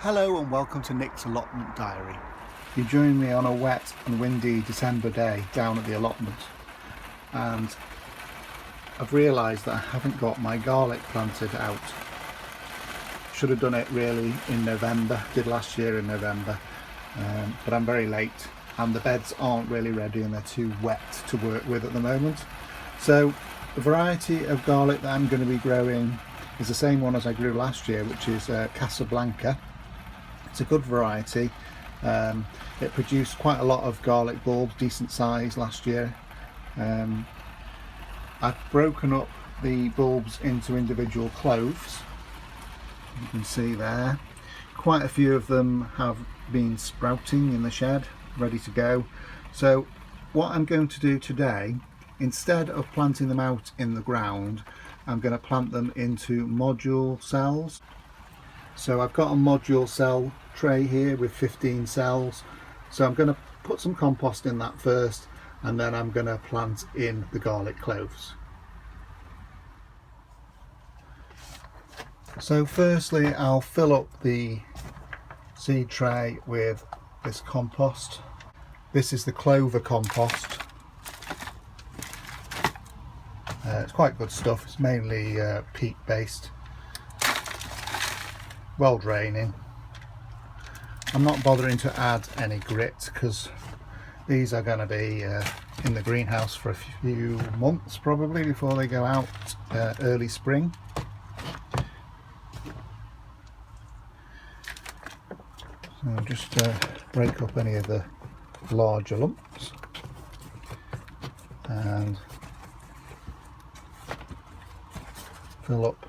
Hello and welcome to Nick's Allotment Diary. You join me on a wet and windy December day down at the allotment, and I've realised that I haven't got my garlic planted out. Should have done it really in November, did last year in November, but I'm very late and the beds aren't really ready and they're too wet to work with at the moment. So the variety of garlic that I'm going to be growing is the same one as I grew last year, which is Casablanca. It's a good variety. It produced quite a lot of garlic bulbs, decent size last year. I've broken up the bulbs into individual cloves. You can see there. Quite a few of them have been sprouting in the shed, ready to go. So what I'm going to do today, instead of planting them out in the ground, I'm going to plant them into module cells. So I've got a module cell tray here with 15 cells. So I'm going to put some compost in that first, and then I'm going to plant in the garlic cloves. So firstly, I'll fill up the seed tray with this compost. This is the clover compost. It's quite good stuff. It's mainly peat based, well draining. I'm not bothering to add any grit because these are going to be in the greenhouse for a few months probably before they go out early spring. So I'll just break up any of the larger lumps and fill up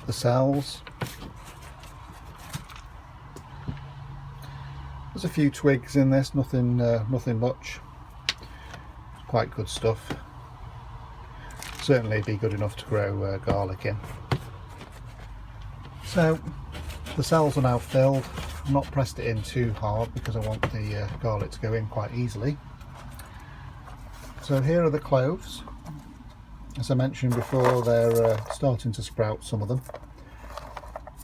the cells. There's a few twigs in this, nothing much. It's quite good stuff. Certainly be good enough to grow garlic in. So the cells are now filled. I've not pressed it in too hard because I want the garlic to go in quite easily. So here are the cloves. As I mentioned before, they're starting to sprout, some of them.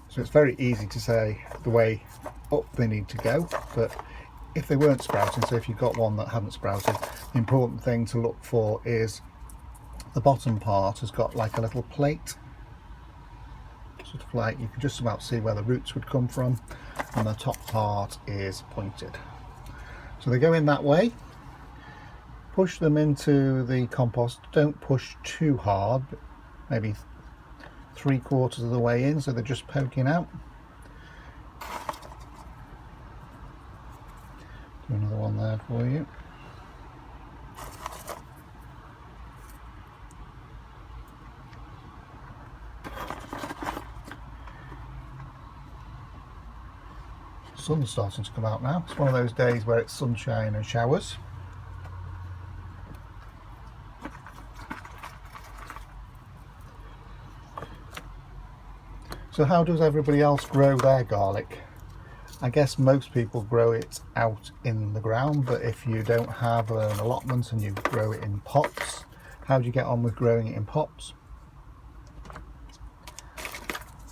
So it's very easy to say the way up they need to go, but if they weren't sprouting, so if you've got one that hadn't sprouted, the important thing to look for is the bottom part has got like a little plate, sort of like you can just about see where the roots would come from, and the top part is pointed. So they go in that way. Push them into the compost. Don't push too hard, maybe 3/4 of the way in, so they're just poking out. Do another one there for you. The sun's starting to come out now. It's one of those days where it's sunshine and showers. So how does everybody else grow their garlic? I guess most people grow it out in the ground, but if you don't have an allotment and you grow it in pots, how do you get on with growing it in pots?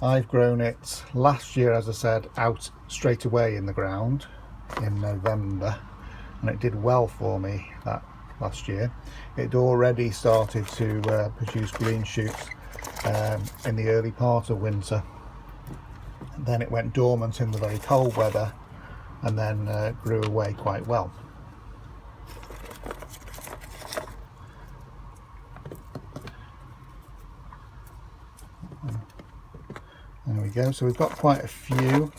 I've grown it last year, as I said, out straight away in the ground in November, and it did well for me that last year. It already started to produce green shoots in the early part of winter. Then it went dormant in the very cold weather and then grew away quite well. There we go. So we've got quite a few.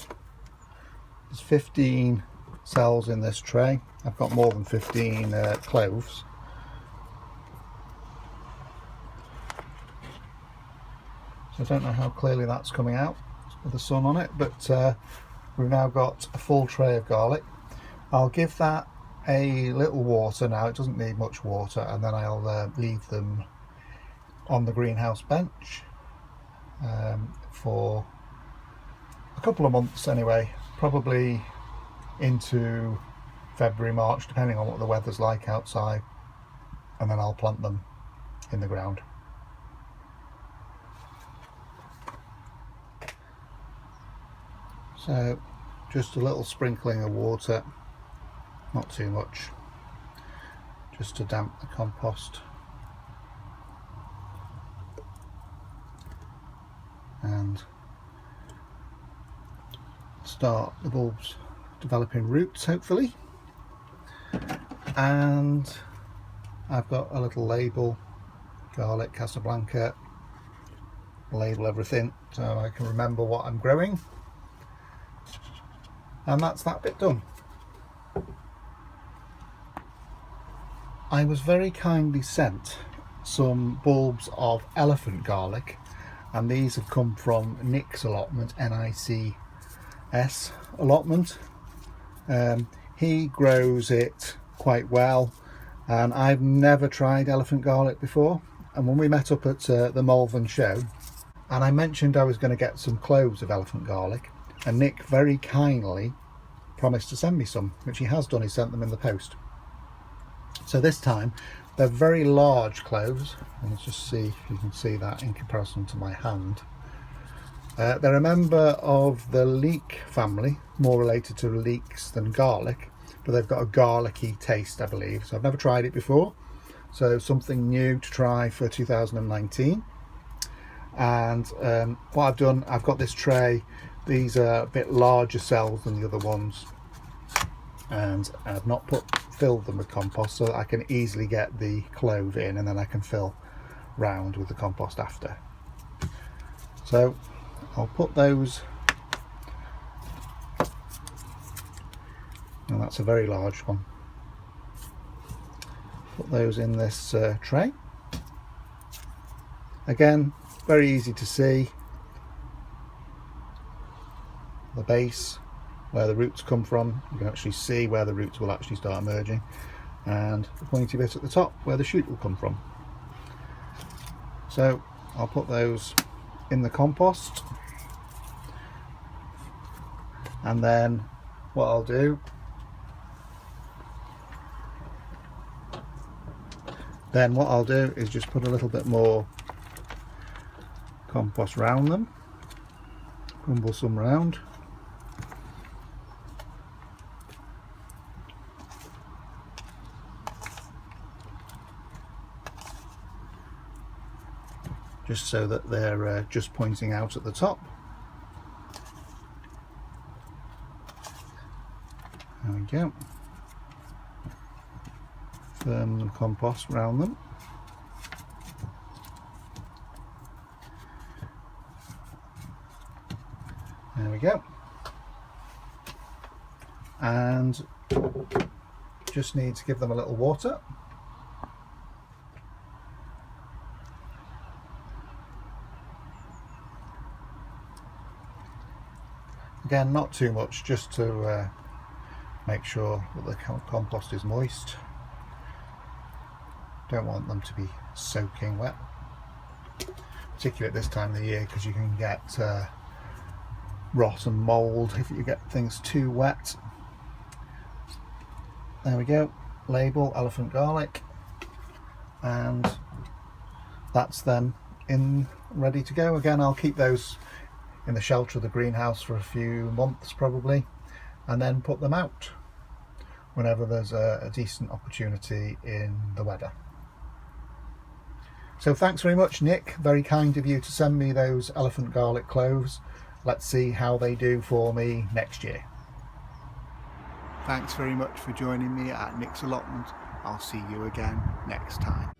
There's 15 cells in this tray. I've got more than 15 cloves. So I don't know how clearly that's coming out with the sun on it, but we've now got a full tray of garlic. I'll give that a little water now, it doesn't need much water, and then I'll leave them on the greenhouse bench for a couple of months anyway, probably into February, March, depending on what the weather's like outside, and then I'll plant them in the ground. So just a little sprinkling of water, not too much, just to damp the compost. And start the bulbs developing roots, hopefully. And I've got a little label, garlic Casablanca, label everything so I can remember what I'm growing. And that's that bit done. I was very kindly sent some bulbs of elephant garlic, and these have come from Nick's Allotment, N-I-C-S Allotment. He grows it quite well, and I've never tried elephant garlic before. And when we met up at the Malvern show, and I mentioned I was going to get some cloves of elephant garlic, and Nick very kindly promised to send me some, which he has done. He sent them in the post. So this time they're very large cloves, and let's just see if you can see that in comparison to my hand. They're a member of the leek family, more related to leeks than garlic, but they've got a garlicky taste, I believe. So I've never tried it before, so something new to try for 2019. And what I've done, I've got this tray. These are a bit larger cells than the other ones, and I've not filled them with compost so that I can easily get the clove in, and then I can fill round with the compost after. So I'll put those, and that's a very large one, put those in this tray. Again, very easy to see the base, where the roots come from. You can actually see where the roots will actually start emerging, and the pointy bit at the top where the shoot will come from. So I'll put those in the compost, and then what I'll do is just put a little bit more compost round them, crumble some round. Just so that they're just pointing out at the top. There we go. Firm compost around them. There we go. And just need to give them a little water. Again, not too much, just to make sure that the compost is moist. Don't want them to be soaking wet, particularly at this time of the year, because you can get rot and mould if you get things too wet. There we go, label elephant garlic, and that's them in ready to go. Again, I'll keep those in the shelter of the greenhouse for a few months probably, and then put them out whenever there's a decent opportunity in the weather. So thanks very much, Nick, very kind of you to send me those elephant garlic cloves. Let's see how they do for me next year. Thanks very much for joining me at Nick's Allotment. I'll see you again next time.